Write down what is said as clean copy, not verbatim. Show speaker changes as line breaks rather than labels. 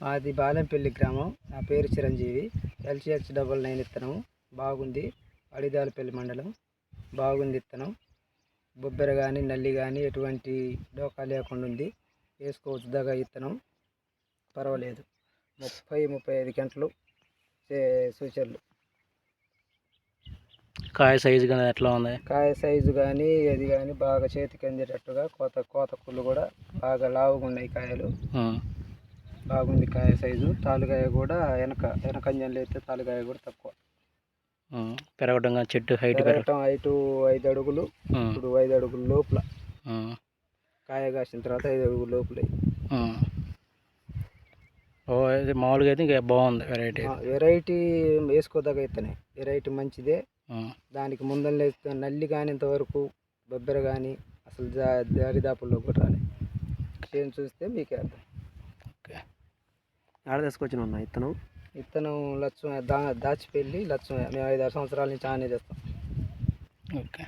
మాది బాలెంపల్లి గ్రామం. నా పేరు చిరంజీవి. LCH99 ఇత్తనం బాగుంది. అడిదాలపల్లి మండలం. బాగుంది ఇత్తనం. బొబ్బెర కానీ నల్లి కానీ ఎటువంటి డోకా లేకుండా ఉంది. వేసుకోవచ్చు దగ్గ ఇత్తనం పర్వాలేదు. 30-35 గంటలు సూచనలు.
కాయ సైజు కానీ ఎట్లా ఉంది?
కాయ సైజు కానీ అది కానీ బాగా చేతికి అందేటట్టుగా కోత కుళ్ళు కూడా బాగా లావుగా ఉన్నాయి కాయలు. బాగుంది కాయ సైజు. తాలుగాయ కూడా వెనకంజంలో అయితే తాలుగాయ కూడా తక్కువ.
పెరగటం కానీ చెట్టు హైట్
5 అడుగులు. ఇప్పుడు 5 అడుగుల లోపల కాయ కాసిన తర్వాత 5 అడుగుల లోపల.
మామూలుగా అయితే ఇంకా బాగుంది.
వెరైటీ వేసుకోదగ్గ అయితేనే వెరైటీ మంచిదే. దానికి ముందర నల్లి కానీ ఇంతవరకు బొబ్బెర కానీ అసలు దారిదాపుల్లో కూడా రాలే. చేను చూస్తే మీకే అర్థం.
ఆడ తీసుకొచ్చిన
ఇత్తనం లక్ష్మ దాచిపెళ్ళి లక్ష్మ. మేము 5-6 సంవత్సరాల నుంచి ఆనే చేస్తాం.
ఓకే.